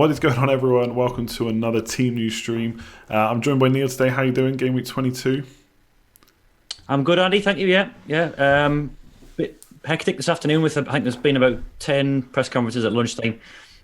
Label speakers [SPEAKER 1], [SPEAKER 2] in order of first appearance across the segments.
[SPEAKER 1] What is going on, everyone? Welcome to another Team News stream. I'm joined by Neale today. How are you doing? Gameweek 22.
[SPEAKER 2] I'm good, Andy. Thank you. Yeah. Bit hectic this afternoon. I think there's been about 10 press conferences at lunchtime,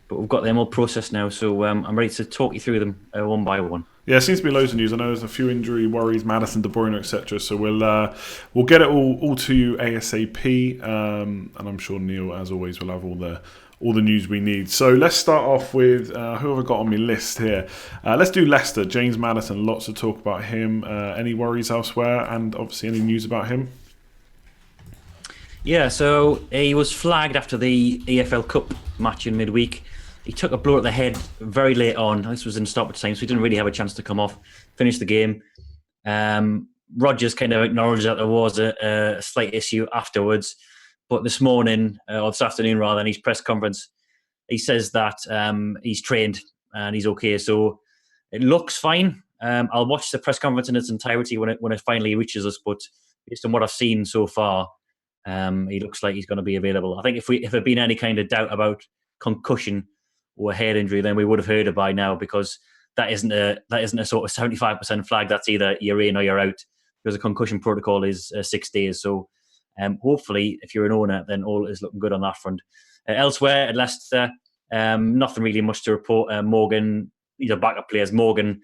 [SPEAKER 2] but we've got them all processed now. So I'm ready to talk you through them one by one.
[SPEAKER 1] Yeah, it seems to be loads of news. I know there's a few injury worries, Madison, De Bruyne, etc. So we'll get it all to you ASAP, and I'm sure Neale, as always, will have all the news we need. So let's start off with who have I got on my list here. Let's do Leicester. James Maddison, lots to talk about him. Any worries elsewhere, and obviously any news about him?
[SPEAKER 2] Yeah, so he was flagged after the EFL Cup match in midweek. He took a blow at the head very late on. This was in stoppage time, so he didn't really have a chance to come off, finish the game. Rodgers kind of acknowledged that there was a slight issue afterwards. But this morning, or this afternoon rather, in his press conference, he says that he's trained and he's okay. So it looks fine. I'll watch the press conference in its entirety when it finally reaches us. But based on what I've seen so far, he looks like he's going to be available. I think if there'd been any kind of doubt about concussion or a head injury, then we would have heard it by now, because that isn't a sort of 75% flag. That's either you're in or you're out, because the concussion protocol is 6 days. So hopefully, if you're an owner, then all is looking good on that front. Elsewhere at Leicester, nothing really much to report. Morgan, these are backup players. Morgan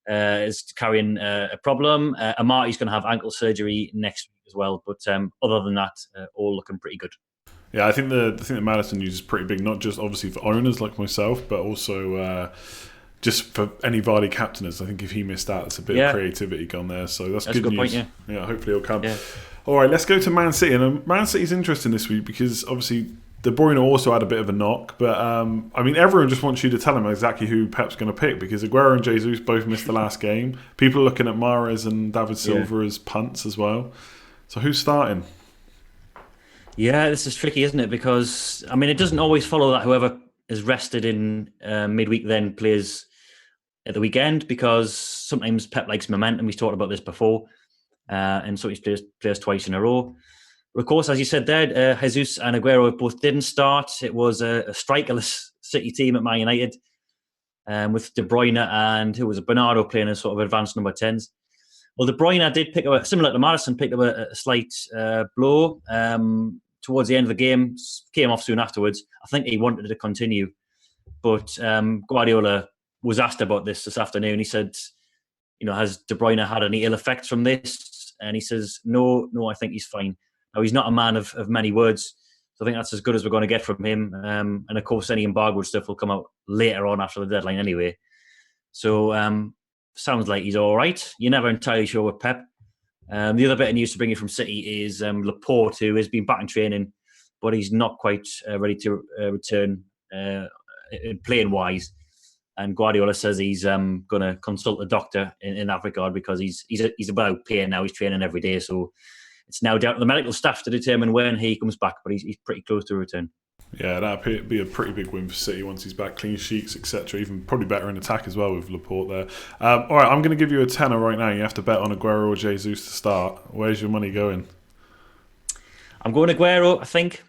[SPEAKER 2] is carrying a problem. Amati's going to have ankle surgery next week as well. But other than that, all looking pretty good.
[SPEAKER 1] Yeah, I think the thing that Maddison news is pretty big, not just obviously for owners like myself, but also just for any Vardy captainers. I think if he missed out, it's a bit of creativity gone there. So that's good
[SPEAKER 2] a good
[SPEAKER 1] news.
[SPEAKER 2] Point,
[SPEAKER 1] yeah, hopefully it'll come.
[SPEAKER 2] Yeah.
[SPEAKER 1] All right, let's go to Man City. And Man City's interesting this week because obviously De Bruyne also had a bit of a knock. But I mean, everyone just wants you to tell them exactly who Pep's going to pick, because Aguero and Jesus both missed the last game. People are looking at Mahrez and David Silva as punts as well. So who's starting?
[SPEAKER 2] Yeah, this is tricky, isn't it? Because, I mean, it doesn't always follow that whoever is rested in midweek then plays at the weekend, because sometimes Pep likes momentum. We've talked about this before. And so he plays twice in a row. But of course, as you said there, Jesus and Aguero both didn't start. It was a strikerless City team at Man United, with De Bruyne and who was it, Bernardo playing as sort of advanced number 10s. Well, De Bruyne did pick up, similar to Maddison, picked up a slight blow towards the end of the game, came off soon afterwards. I think he wanted to continue. But Guardiola was asked about this afternoon. He said, has De Bruyne had any ill effects from this? And he says, no, I think he's fine. Now, he's not a man of many words, so I think that's as good as we're going to get from him. And of course, any embargo stuff will come out later on after the deadline anyway. So sounds like he's all right. You're never entirely sure with Pep. The other bit of news to bring you from City is Laporte, who has been back in training, but he's not quite ready to return playing wise. And Guardiola says he's going to consult a doctor in that regard, because he's about pain now. He's training every day, so it's now down to the medical staff to determine when he comes back. But he's pretty close to a return.
[SPEAKER 1] Yeah, that'd be a pretty big win for City once he's back, clean sheets, etc. Even probably better in attack as well with Laporte there. All right, I'm going to give you a tenner right now. You have to bet on Aguero or Jesus to start. Where's your money going?
[SPEAKER 2] I'm going Aguero, I think.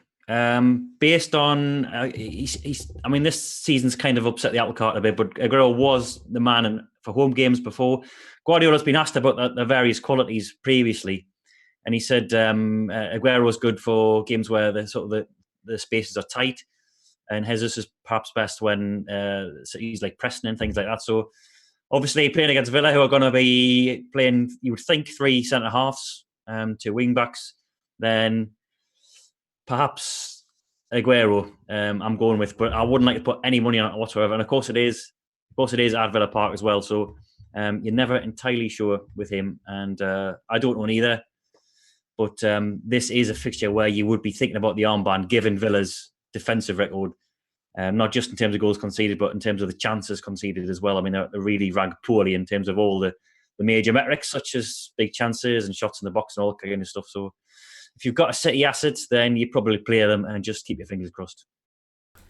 [SPEAKER 2] Based on I mean, this season's kind of upset the apple cart a bit, but Aguero was the man for home games before. Guardiola's been asked about the various qualities previously, and he said Aguero was good for games where the spaces are tight, and Jesus is perhaps best when he's like pressing and things like that. So obviously playing against Villa, who are going to be playing, you would think, 3 centre halves, 2 wing backs, then perhaps Aguero I'm going with, but I wouldn't like to put any money on it whatsoever. And of course it is at Villa Park as well, so you're never entirely sure with him, and I don't own either. But this is a fixture where you would be thinking about the armband, given Villa's defensive record, not just in terms of goals conceded, but in terms of the chances conceded as well. I mean, they really rank poorly in terms of all the major metrics, such as big chances and shots in the box and all kind of stuff. So if you've got a City asset, then you probably play them and just keep your fingers crossed.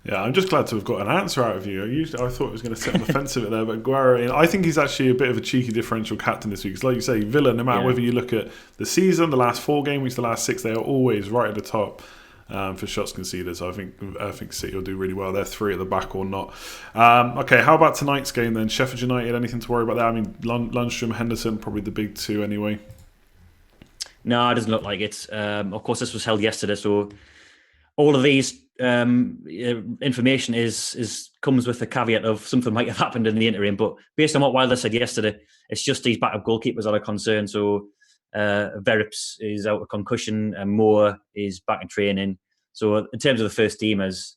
[SPEAKER 1] Yeah, I'm just glad to have got an answer out of you. I thought it was going to sit on the fence a bit there, but Aguero, I think he's actually a bit of a cheeky differential captain this week. Because like you say, Villa, no matter whether you look at the season, the last 4 game weeks, the last 6, they are always right at the top. for shots conceded. So I think City will do really well. They're 3 at the back or not. Okay, how about tonight's game then? Sheffield United, anything to worry about there? I mean, Lundstrom, Henderson, probably the big 2 anyway.
[SPEAKER 2] No, it doesn't look like it. Of course, this was held yesterday, so all of these information comes with the caveat of something might have happened in the interim. But based on what Wilder said yesterday, it's just these backup goalkeepers that are concerned. So Verrips is out with concussion, and Moore is back in training. So in terms of the first teamers,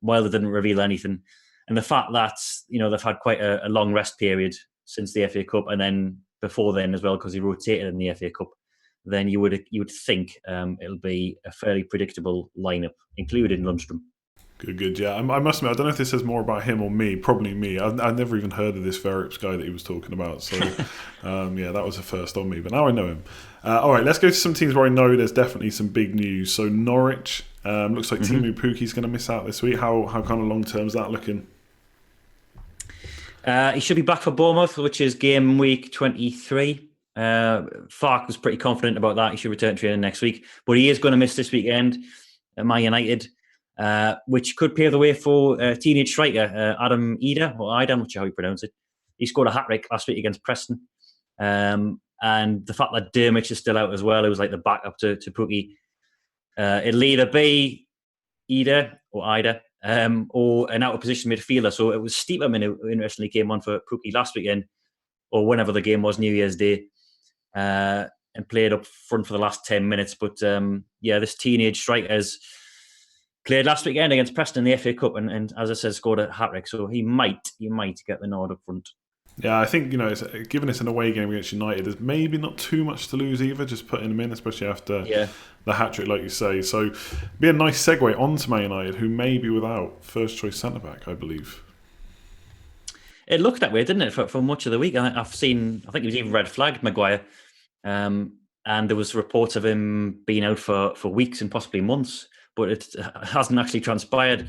[SPEAKER 2] Wilder didn't reveal anything, and the fact that they've had quite a long rest period since the FA Cup, and then before then as well, because he rotated in the FA Cup, then you would think it'll be a fairly predictable lineup, including Lundstrom.
[SPEAKER 1] Good. Yeah, I must admit, I don't know if this says more about him or me. Probably me. I've never even heard of this Verrips guy that he was talking about. So, yeah, that was a first on me. But now I know him. All right, let's go to some teams where I know there's definitely some big news. So Norwich, looks like Timu Puki's going to miss out this week. How kind of long term is that looking?
[SPEAKER 2] He should be back for Bournemouth, which is game week 23. Farke was pretty confident about that. He should return to training next week. But he is going to miss this weekend at Man United. Which could pave the way for teenage striker Adam Ida, or Ida, I'm not sure how you pronounce it. He scored a hat-trick last week against Preston. And the fact that Dermich is still out as well, it was like the backup to Pukki. It'll either be Ida or Ida, or an out-of-position midfielder. So it was Steeperman who interestingly came on for Pukki last weekend, or whenever the game was, New Year's Day, and played up front for the last 10 minutes. But this teenage striker has played last weekend against Preston in the FA Cup, and as I said, scored a hat-trick. So he might get the nod up front.
[SPEAKER 1] Yeah, I think given it's an away game against United, there's maybe not too much to lose either. Just putting him in, especially after the hat-trick, like you say. So, be a nice segue onto Man United, who may be without first choice centre back, I believe.
[SPEAKER 2] It looked that way, didn't it, for much of the week? I think he was even red flagged, Maguire, and there was reports of him being out for weeks and possibly months. But it hasn't actually transpired.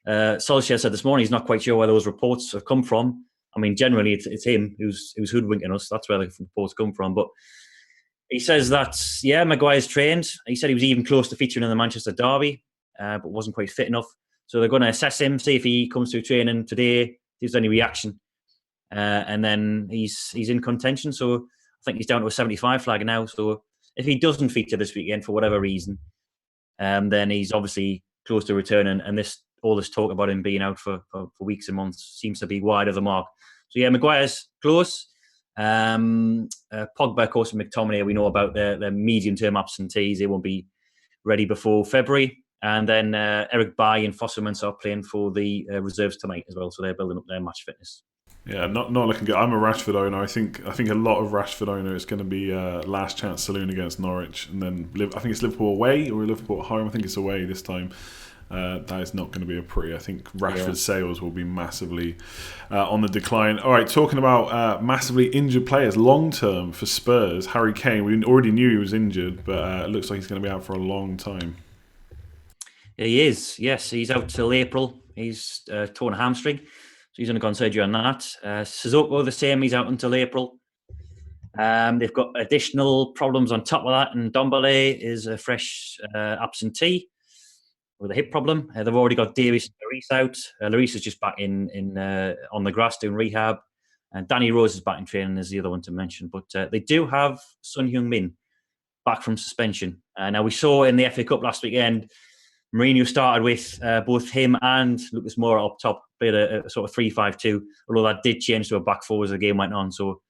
[SPEAKER 2] Solskjaer said this morning he's not quite sure where those reports have come from. I mean, generally it's him who's hoodwinking us. That's where the reports come from. But he says that, Maguire's trained. He said he was even close to featuring in the Manchester derby, but wasn't quite fit enough. So they're going to assess him, see if he comes through training today, if there's any reaction. And then he's in contention. So I think he's down to a 75 flag now. So if he doesn't feature this weekend for whatever reason, then he's obviously close to returning, and all this talk about him being out for weeks and months seems to be wide of the mark. So Maguire's close. Pogba, of course, and McTominay, we know about their medium-term absentees. They won't be ready before February. And then Eric Bailly and Fostermans are playing for the reserves tonight as well, so they're building up their match fitness.
[SPEAKER 1] Yeah, not looking good. I'm a Rashford owner. I think a lot of Rashford owner is going to be last chance saloon against Norwich, and then I think it's Liverpool away or Liverpool at home. I think it's away this time. That is not going to be a pretty. I think Rashford's sales will be massively on the decline. All right, talking about massively injured players long term for Spurs, Harry Kane. We already knew he was injured, but it looks like he's going to be out for a long time.
[SPEAKER 2] He is. Yes, he's out till April. He's torn a hamstring. So he's undergone surgery on that. Sissoko, the same. He's out until April. They've got additional problems on top of that, and Dombele is a fresh absentee with a hip problem. They've already got Davies and Lloris out. Lloris is just back in on the grass doing rehab, and Danny Rose is back in training as the other one to mention. But they do have Son Heung-min back from suspension. Now we saw in the FA Cup last weekend, Mourinho started with both him and Lucas Moura up top, played a sort of 3-5-2, although that did change to a back four as the game went on. So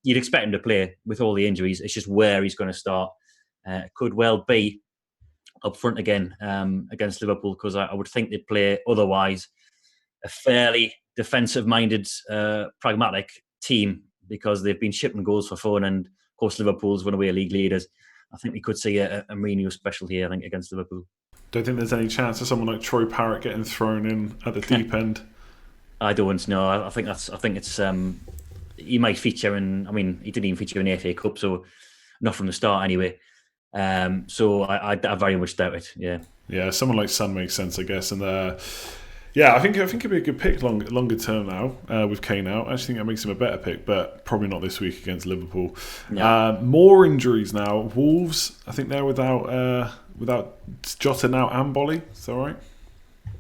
[SPEAKER 2] you'd expect him to play with all the injuries. It's just where he's going to start. Could well be up front again against Liverpool, because I would think they'd play otherwise a fairly defensive-minded, pragmatic team, because they've been shipping goals for fun, and of course Liverpool's one of their league leaders. I think we could see a Mourinho special here, I think, against Liverpool.
[SPEAKER 1] Don't think there's any chance of someone like Troy Parrott getting thrown in at the deep end. I
[SPEAKER 2] don't know. I think it's he might feature in. I mean, he didn't even feature in the FA Cup, so not from the start anyway. So I very much doubt it. Yeah.
[SPEAKER 1] Yeah, someone like Son makes sense, I guess. And Yeah, I think it'd be a good pick longer term now with Kane out. I actually think that makes him a better pick, but probably not this week against Liverpool.
[SPEAKER 2] No.
[SPEAKER 1] More injuries now. Wolves, I think they're without Jota now and Bolly. Is that right?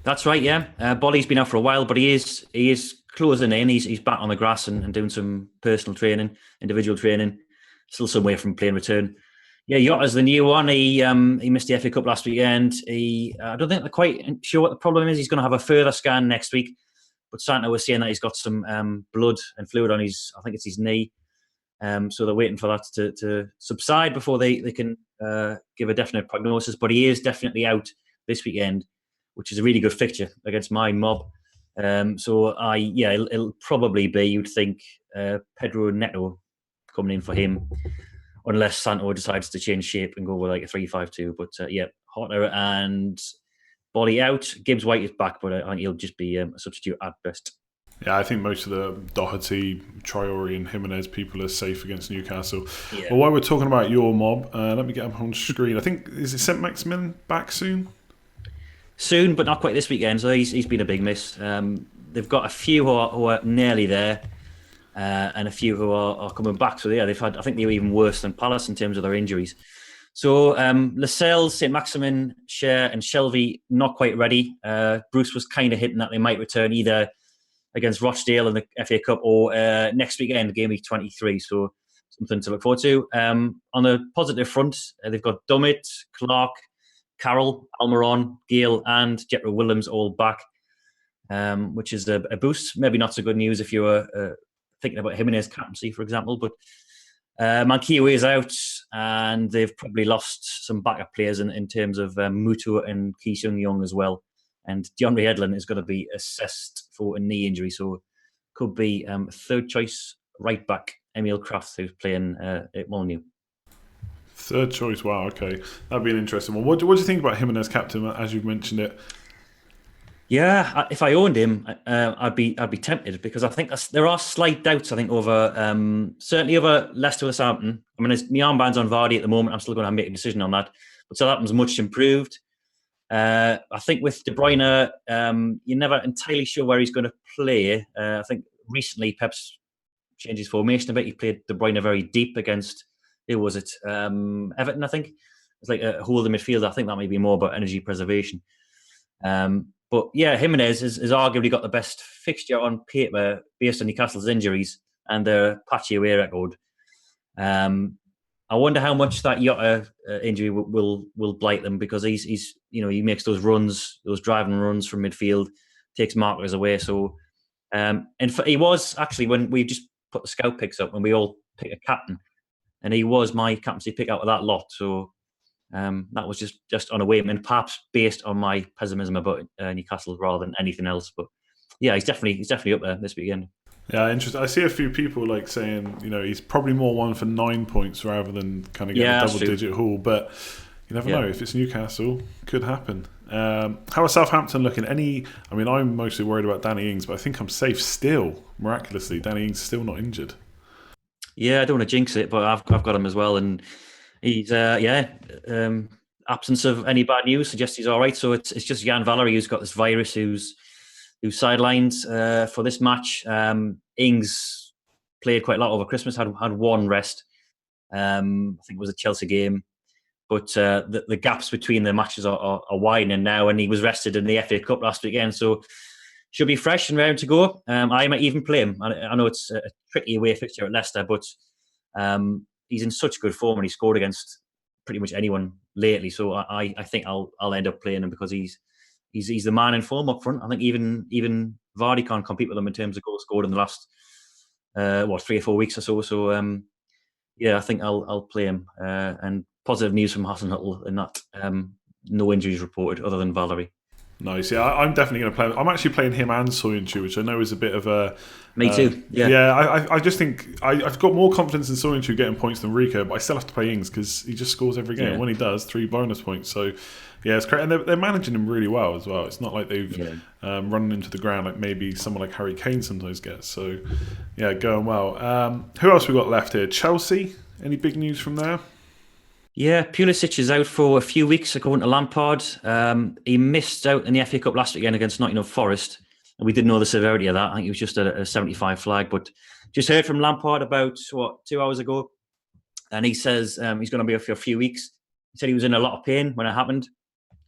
[SPEAKER 2] That's right, yeah. Bolly's been out for a while, but he is closing in. He's back on the grass and doing some personal training, individual training. Still some way from playing return. Yeah, Yotta's the new one. He missed the FA Cup last weekend. I don't think they're quite sure what the problem is. He's going to have a further scan next week. But Santa was saying that he's got some blood and fluid on I think it's his knee. So they're waiting for that to subside before they can give a definite prognosis. But he is definitely out this weekend, which is a really good fixture against my mob. It'll probably be, you'd think, Pedro Neto coming in for him, unless Santo decides to change shape and go with like a 3-5-2. But Hotter and Bolly out. Gibbs White is back, but I think he'll just be a substitute at best.
[SPEAKER 1] Yeah, I think most of the Doherty, Traore and Jimenez people are safe against Newcastle.
[SPEAKER 2] Yeah.
[SPEAKER 1] Well, while we're talking about your mob, let me get up on screen. I think, is it St. Maximin back soon?
[SPEAKER 2] Soon, but not quite this weekend. So he's been a big miss. They've got a few who are nearly there, and a few who are coming back. So yeah, I think they were even worse than Palace in terms of their injuries. So Lascelles, St. Maximin, Cher and Shelvey not quite ready. Bruce was kind of hinting that they might return either against Rochdale in the FA Cup or next weekend, Gameweek 23. So something to look forward to. On the positive front, they've got Dummett, Clark, Carroll, Almiron, Gale and Jetro Williams all back, which is a boost. Maybe not so good news if you were thinking about Jimenez captaincy, for example. But Manquillo is out, and they've probably lost some backup players in terms of Mutu and Ki Seung Young as well. And DeAndre Edlin is going to be assessed for a knee injury, so could be third choice right back Emil Kraft, who's playing at Molyneux.
[SPEAKER 1] Third choice, wow, okay. That'd be an interesting one. What do you think about him as captain, as you've mentioned it?
[SPEAKER 2] Yeah, if I owned him, I'd be tempted, because I think there are slight doubts. I think over certainly over Leicester or Southampton. I mean, my armband's on Vardy at the moment. I'm still going to make a decision on that. But Southampton's much improved. I think with De Bruyne, you're never entirely sure where he's going to play. I think recently Pep's changed his formation a bit. He played De Bruyne very deep against, who was it? Everton, I think. It's like a holding midfielder. I think that may be more about energy preservation. But yeah, Jimenez has arguably got the best fixture on paper based on Newcastle's injuries and their patchy away record. I wonder how much that Jota injury will blight them, because he's he makes those runs, those driving runs from midfield, takes markers away. So, and he was actually, when we just put the scout picks up, when we all pick a captain, and he was my captaincy pick out of that lot. So that was just on a whim, and perhaps based on my pessimism about Newcastle rather than anything else. But yeah, he's definitely up there this weekend.
[SPEAKER 1] Yeah, interesting. I see a few people like saying, he's probably more one for 9 points rather than kind of getting a double-digit haul. But you never know. If it's Newcastle, could happen. How are Southampton looking? I'm mostly worried about Danny Ings, but I think I'm safe still. Miraculously, Danny Ings is still not injured.
[SPEAKER 2] Yeah, I don't want to jinx it, but I've got him as well, and he's absence of any bad news suggests he's all right. So it's just Jan Valery who's got this virus, who's sidelined for this match. Ings played quite a lot over Christmas, had one rest. I think it was a Chelsea game. But the gaps between the matches are widening now, and he was rested in the FA Cup last weekend. So should be fresh and ready to go. I might even play him. I know it's a tricky away fixture at Leicester, but he's in such good form, and he scored against pretty much anyone lately. So I think I'll end up playing him, because he's the man in form up front. I think even Vardy can't compete with him in terms of goals scored in the last 3 or 4 weeks or so. So I think I'll play him. And positive news from Hasenhüttl in that no injuries reported other than Valery.
[SPEAKER 1] Nice. Yeah, I'm definitely going to play him. I'm actually playing him and Soyuncu, which I know is a bit of a...
[SPEAKER 2] Me too, yeah.
[SPEAKER 1] Yeah, I just think I've got more confidence in Soyuncu getting points than Rico, but I still have to play Ings because he just scores every game. Yeah. When he does, 3 bonus points. So, yeah, it's great. And they're managing him really well as well. It's not like they've run into the ground like maybe someone like Harry Kane sometimes gets. So, yeah, going well. Who else we got left here? Chelsea? Any big news from there?
[SPEAKER 2] Yeah, Pulisic is out for a few weeks according to Lampard. He missed out in the FA Cup last weekend against Nottingham Forest. And we didn't know the severity of that. I think it was just a 75 flag. But just heard from Lampard about, 2 hours ago. And he says he's going to be off for a few weeks. He said he was in a lot of pain when it happened.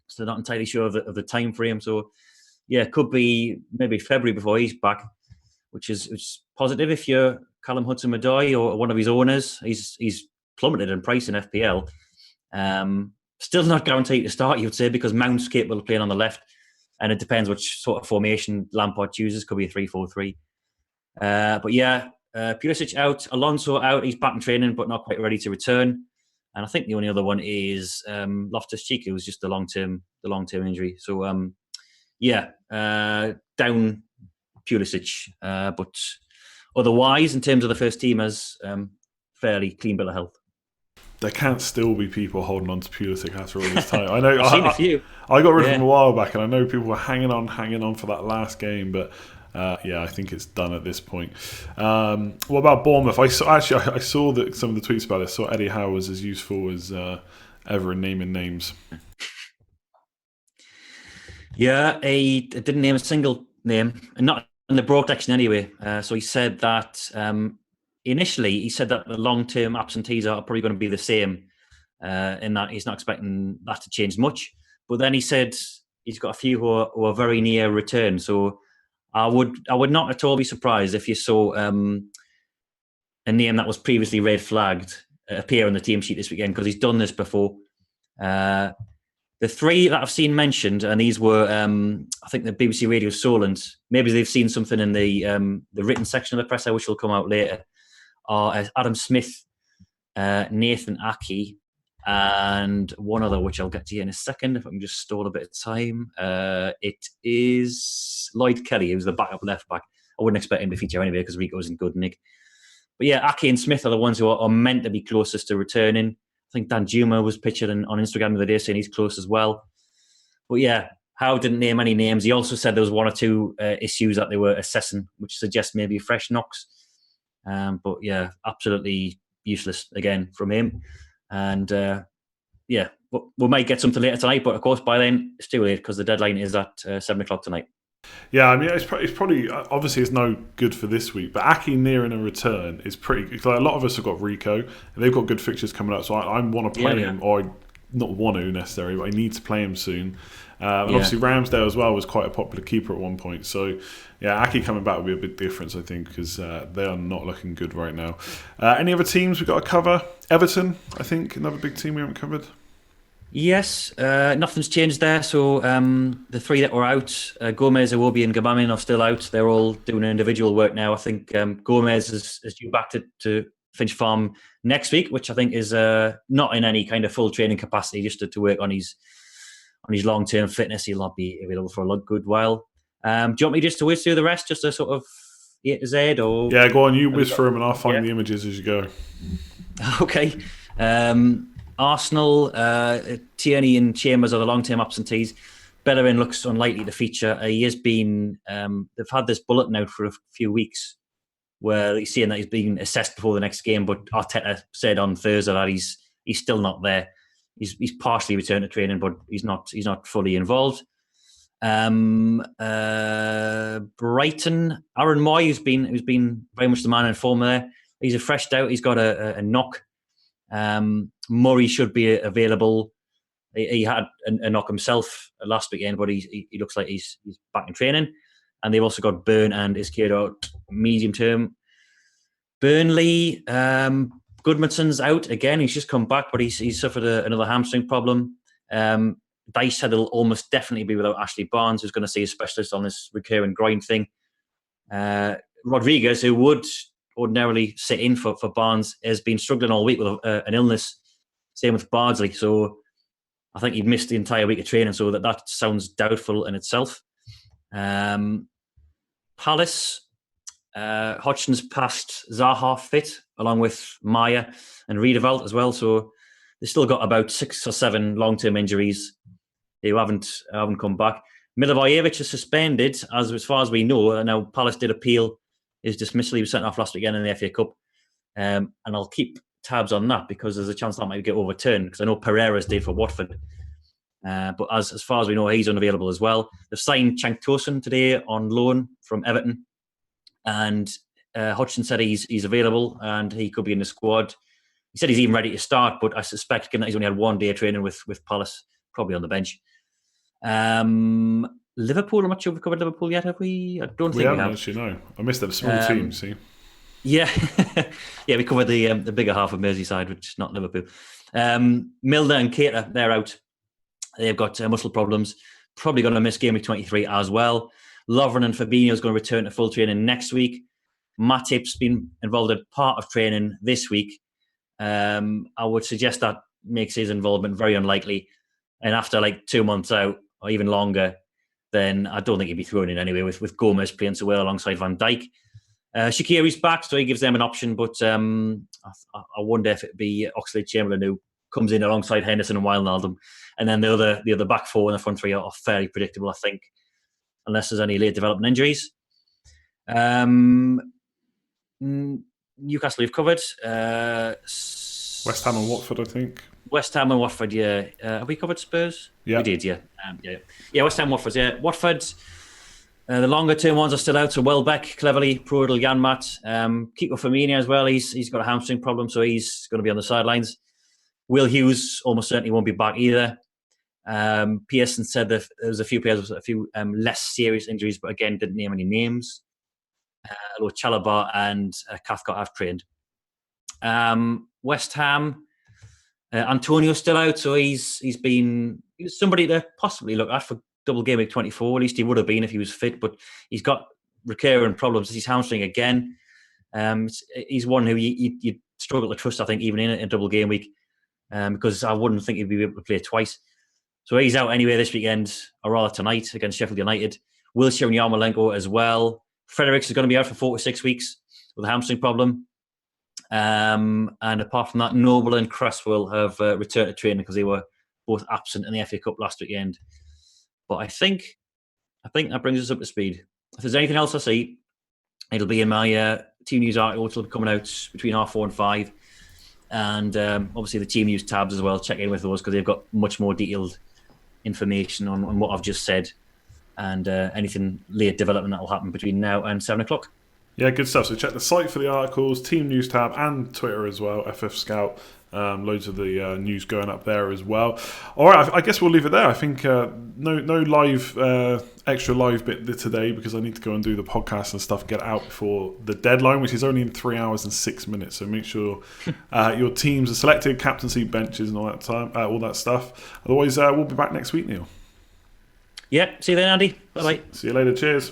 [SPEAKER 2] So they're not entirely sure of the time frame. So, yeah, it could be maybe February before he's back, which is positive if you're Callum Hudson-Odoi or one of his owners. He's plummeted in price in FPL. Still not guaranteed to start, you would say, because Mount's capable of playing on the left, and it depends which sort of formation Lampard chooses. Could be a 3-4-3. But yeah, Pulisic out, Alonso out. He's back in training, but not quite ready to return. And I think the only other one is Loftus-Cheek, who's just the long-term injury. So down Pulisic, but otherwise, in terms of the first team, as fairly clean bill of health.
[SPEAKER 1] There can't still be people holding on to Pulisic after all this time. I know.
[SPEAKER 2] I've seen a few.
[SPEAKER 1] I got rid of him a while back, and I know people were hanging on for that last game, but I think it's done at this point. What about Bournemouth? I saw that some of the tweets about it. I saw Eddie Howe was as useful as ever in naming names.
[SPEAKER 2] Yeah, he didn't name a single name, and not in the broadcasting anyway. So he said that initially he said that the long-term absentees are probably going to be the same, in that he's not expecting that to change much. But then he said he's got a few who are very near return. So I would not at all be surprised if you saw a name that was previously red flagged appear on the team sheet this weekend, because he's done this before. The three that I've seen mentioned, and these were, I think, the BBC Radio Solent. Maybe they've seen something in the written section of the presser, which will come out later. Are Adam Smith, Nathan Aki, and one other, which I'll get to you in a second if I can just stall a bit of time. It is Lloyd Kelly, who's the backup left back. I wouldn't expect him to feature anyway because Rico isn't good, Nick. But yeah, Aki and Smith are the ones who are meant to be closest to returning. I think Dan Juma was pictured on Instagram the other day saying he's close as well. But yeah, Howe didn't name any names. He also said there was one or two issues that they were assessing, which suggests maybe fresh knocks. But yeah, absolutely useless again from him. And we might get something later tonight, but of course by then it's too late because the deadline is at 7 o'clock tonight.
[SPEAKER 1] Yeah, I mean, it's probably obviously it's no good for this week, but Aki nearing a return is pretty. Like a lot of us have got Rico, and they've got good fixtures coming up, so I want to play him, or I not want to necessarily, but I need to play him soon. And obviously Ramsdale as well was quite a popular keeper at one point, so yeah, Aki coming back will be a big difference, I think, because they are not looking good right now. Any other teams we've got to cover? Everton, I think, another big team we haven't covered.
[SPEAKER 2] Yes, nothing's changed there. So the three that were out, Gomez, Iwobi and Gbamin are still out. They're all doing individual work now. I think Gomez is due back to Finch Farm next week, which I think is not in any kind of full training capacity, just to work on his long-term fitness. He'll not be available for a good while. Do you want me just to whiz through the rest, just a sort of A to Z? Or
[SPEAKER 1] yeah, go on, you whiz through them and I'll find the images as you go.
[SPEAKER 2] Okay. Arsenal, Tierney and Chambers are the long-term absentees. Bellerin looks unlikely to feature. He has been. They've had this bulletin out for a few weeks, where he's saying that he's being assessed before the next game. But Arteta said on Thursday that he's still not there. He's partially returned to training, but he's not fully involved. Brighton, Aaron Moy, who's been very much the man in form there. He's a fresh out. He's got a knock. Murray should be available. He had a knock himself last weekend, but he looks like he's back in training. And they've also got Byrne and Izquierdo out medium term. Burnley, Goodmanson's out again. He's just come back, but he's suffered another hamstring problem. Dice said he'll almost definitely be without Ashley Barnes, who's going to see a specialist on this recurring groin thing. Rodriguez, who would ordinarily sit in for Barnes, has been struggling all week with an illness. Same with Bardsley. So I think he'd missed the entire week of training, so that sounds doubtful in itself. Palace, Hodgson's passed Zaha fit, along with Maya and Riedewald as well. So they've still got about 6 or 7 long-term injuries who haven't come back. Milivojevic is suspended, as far as we know. Now, Palace did appeal his dismissal. He was sent off last weekend in the FA Cup. And I'll keep tabs on that because there's a chance that might get overturned. Because I know Pereira's did for Watford, but as far as we know, he's unavailable as well. They've signed Cenk Tosun today on loan from Everton, and Hodgson said he's available and he could be in the squad. He said he's even ready to start, but I suspect, given that he's only had 1 day of training with Palace, probably on the bench. Liverpool, I'm not sure we've covered Liverpool yet, have we? I don't think we have.
[SPEAKER 1] Actually, no. I missed that small team, see?
[SPEAKER 2] Yeah. Yeah, we covered the bigger half of Merseyside, which is not Liverpool. Milner and Keita, they're out. They've got muscle problems. Probably going to miss Gameweek 23 as well. Lovren and Fabinho is going to return to full training next week. Matip's been involved in part of training this week. I would suggest that makes his involvement very unlikely. And after like 2 months out, or even longer, then I don't think he'd be thrown in anyway, with Gomez playing so well alongside Van Dijk. Shaqiri's back, so he gives them an option, but I wonder if it'd be Oxlade-Chamberlain who comes in alongside Henderson and Wijnaldum. And then the other back four and the front three are fairly predictable, I think, unless there's any late development injuries. Newcastle we've covered.
[SPEAKER 1] West Ham and Watford, I think.
[SPEAKER 2] West Ham and Watford, yeah. Have we covered Spurs?
[SPEAKER 1] Yeah.
[SPEAKER 2] We did, yeah. Yeah, West Ham, Watford, yeah. Watford, the longer term ones are still out. So Welbeck, Cleverley, Prudel, Janmat. Keeper Firmino as well. He's got a hamstring problem, so he's going to be on the sidelines. Will Hughes almost certainly won't be back either. Pearson said that there was a few players with a few less serious injuries, but again, didn't name any names. Although Chalobah and Cathcart have trained. West Ham, Antonio's still out, so he's somebody to possibly look at for double game week 24. At least he would have been if he was fit, but he's got recurring problems. He's hamstring again. He's one who you struggle to trust, I think, even in a double game week, because I wouldn't think he'd be able to play twice. So he's out anyway this weekend, or rather tonight, against Sheffield United. Wilshere and Yarmolenko as well. Fredericks is going to be out for 4 to 6 weeks with a hamstring problem. And apart from that, Noble and Cresswell have returned to training because they were both absent in the FA Cup last weekend. But I think that brings us up to speed. If there's anything else I see, it'll be in my team news article, which will be coming out between 4:30 and 5. And obviously the team news tabs as well. Check in with those because they've got much more detailed information on what I've just said and anything late development that will happen between now and 7 o'clock.
[SPEAKER 1] Yeah, good stuff. So check the site for the articles, team news tab, and Twitter as well, FF Scout. Loads of the news going up there as well. All right, I guess we'll leave it there. I think no live extra live bit today because I need to go and do the podcast and stuff, get it out before the deadline, which is only in 3 hours and 6 minutes. So make sure your teams are selected, captaincy, benches, and all that stuff. Otherwise, we'll be back next week, Neil.
[SPEAKER 2] Yeah, see you then, Andy. Bye-bye.
[SPEAKER 1] See you later. Cheers.